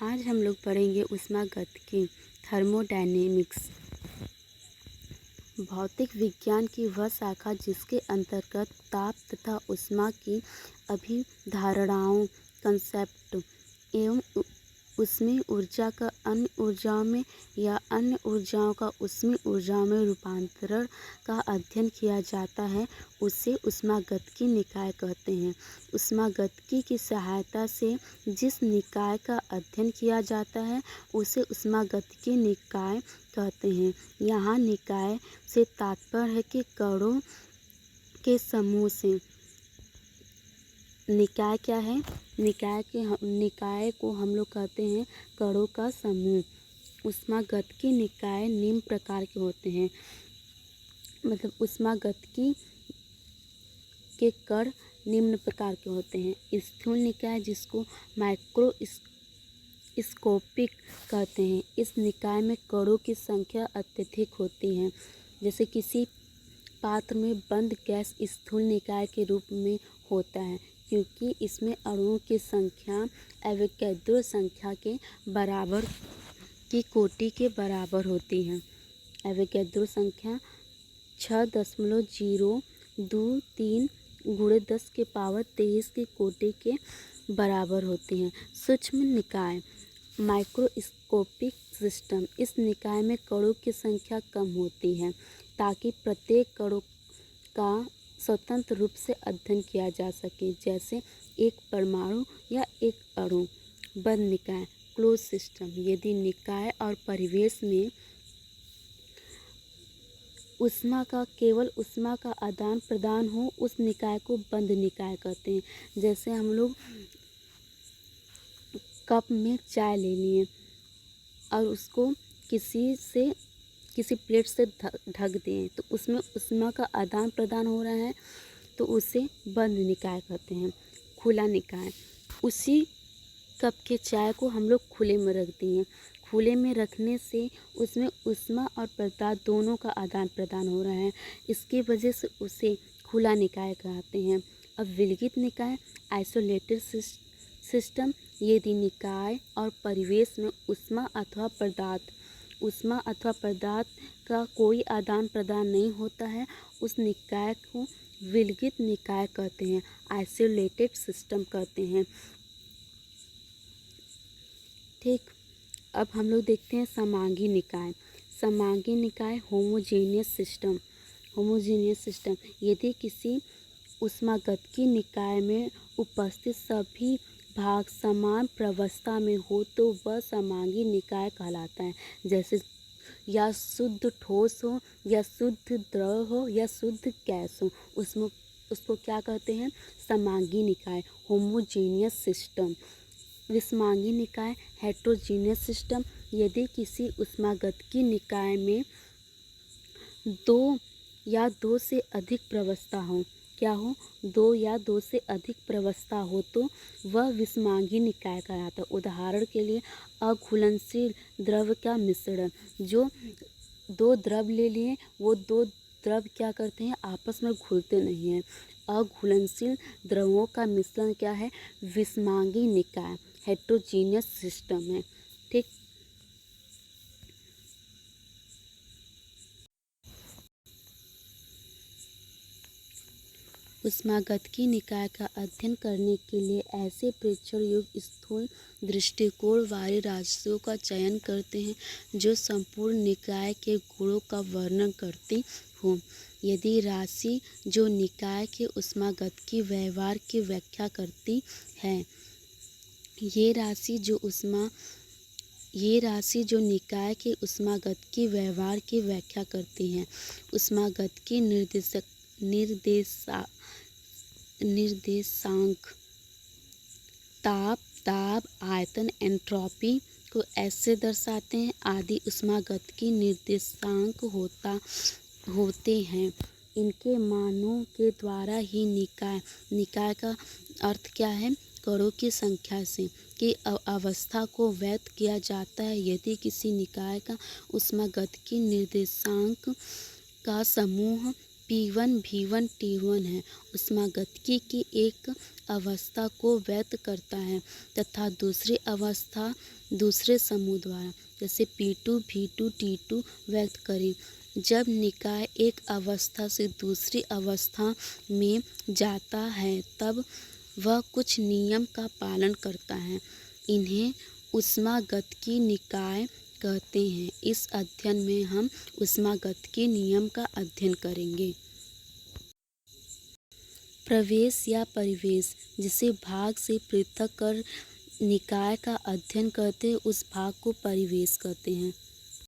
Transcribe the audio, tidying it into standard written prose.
आज हम लोग पढ़ेंगे ऊष्मागतिकी थर्मोडायनेमिक्स। भौतिक विज्ञान की वह शाखा जिसके अंतर्गत ताप तथा ऊष्मा की अभिधारणाओं कंसेप्ट एवं उसमें ऊर्जा का अन्य ऊर्जाओं में या अन्य ऊर्जाओं का ऊष्मीय ऊर्जाओं में रूपांतरण का अध्ययन किया जाता है, उसे ऊष्मागतिकी निकाय कहते हैं। ऊष्मागतिकी की सहायता से जिस निकाय का अध्ययन किया जाता है उसे ऊष्मागतिकी निकाय कहते हैं। यहाँ निकाय से तात्पर्य है कि कणों के समूह से। निकाय क्या है? निकाय को हम लोग कहते हैं कणों का समूह। ऊष्मागतिकी निकाय निम्न प्रकार के होते हैं, मतलब ऊष्मागतिकी के कण निम्न प्रकार के होते हैं। स्थूल निकाय जिसको माइक्रोस्कोपिक कहते हैं। इस निकाय में कणों की संख्या अत्यधिक होती है। जैसे किसी पात्र में बंद गैस स्थूल निकाय के रूप में होता है, क्योंकि इसमें अणुओं की संख्या एवोगैड्रो संख्या के बराबर की कोटि के बराबर होती है। एवोगैड्रो संख्या 6.023 × 10⁻23 की कोटि के बराबर होती हैं। सूक्ष्म निकाय माइक्रोस्कोपिक सिस्टम। इस निकाय में कणों की संख्या कम होती है ताकि प्रत्येक कणों का स्वतंत्र रूप से अध्ययन किया जा सके, जैसे एक परमाणु या एक अणु। बंद निकाय क्लोज सिस्टम। यदि निकाय और परिवेश में केवल ऊष्मा का आदान प्रदान हो, उस निकाय को बंद निकाय कहते हैं। जैसे हम लोग कप में चाय ले लिए और उसको किसी प्लेट से ढक दें, तो उसमें ऊष्मा का आदान प्रदान हो रहा है, तो उसे बंद निकाय कहते हैं। खुला निकाय, उसी कप के चाय को हम लोग खुले में रख दिए। खुले में रखने से उसमें ऊष्मा और पदार्थ दोनों का आदान प्रदान हो रहा है, इसकी वजह से उसे खुला निकाय कहते हैं। अब विलगित निकाय आइसोलेटेड सिस्टम। यदि निकाय और परिवेश में ऊष्मा अथवा पदार्थ का कोई आदान प्रदान नहीं होता है, उस निकाय को विलगित निकाय कहते हैं, आइसोलेटेड सिस्टम कहते हैं। ठीक, अब हम लोग देखते हैं समांगी निकाय। समांगी निकाय होमोजेनियस सिस्टम। यदि किसी ऊष्मागतिकी निकाय में उपस्थित सभी भाग समान प्रावस्था में हो तो वह समांगी निकाय कहलाता है। जैसे या शुद्ध ठोस हो, या शुद्ध द्रव हो, या शुद्ध गैस हो, उसको क्या कहते हैं? समांगी निकाय, होमोजेनियस सिस्टम। विषमांगी निकाय हेटेरोजीनियस सिस्टम। यदि किसी ऊष्मागतिकी निकाय में दो या दो से अधिक प्रावस्था हो, क्या हो? दो या दो से अधिक प्रावस्था हो तो वह विषमांगी निकाय कहलाता है। उदाहरण के लिए अघुलनशील द्रव का मिश्रण। जो दो द्रव ले लिए, वो दो द्रव क्या करते हैं? आपस में घुलते नहीं हैं। अघुलनशील द्रवों का मिश्रण क्या है? विषमांगी निकाय, हेटेरोजीनियस सिस्टम है। ठीक, ऊष्मागतिकी निकाय का अध्ययन करने के लिए ऐसे प्रेक्षण युक्त स्थूल दृष्टिकोण वाले राशियों का चयन करते हैं जो संपूर्ण निकाय के गुणों का वर्णन करती हो। यदि राशि जो निकाय के ऊष्मागतिकी व्यवहार की व्याख्या करती है, ये राशि जो निकाय के ऊष्मागतिकी व्यवहार की व्याख्या करती हैं। ऊष्मागतिकी निर्देशांक ताप, दाब, आयतन, एंट्रोपी को ऐसे दर्शाते हैं। आदि ऊष्मागतिकी निर्देशांक होते हैं। इनके मानों के द्वारा ही निकाय का अर्थ क्या है? कणों की संख्या से की अवस्था को व्यक्त किया जाता है। यदि किसी निकाय का ऊष्मागतिकी निर्देशांक का समूह P1 V1 T1 है। ऊष्मागतिकी की एक अवस्था को व्यक्त करता है तथा दूसरी अवस्था दूसरे समूह द्वारा, जैसे P2 V2 T2 व्यक्त करें। जब निकाय एक अवस्था से दूसरी अवस्था में जाता है तब वह कुछ नियम का पालन करता है। इन्हें ऊष्मागतिकी निकाय कहते हैं। इस अध्ययन में हम ऊष्मागतिकी नियम का अध्ययन करेंगे। प्रवेश या परिवेश, जिसे भाग से पृथक कर निकाय का अध्ययन करते हैं, उस भाग को परिवेश कहते हैं।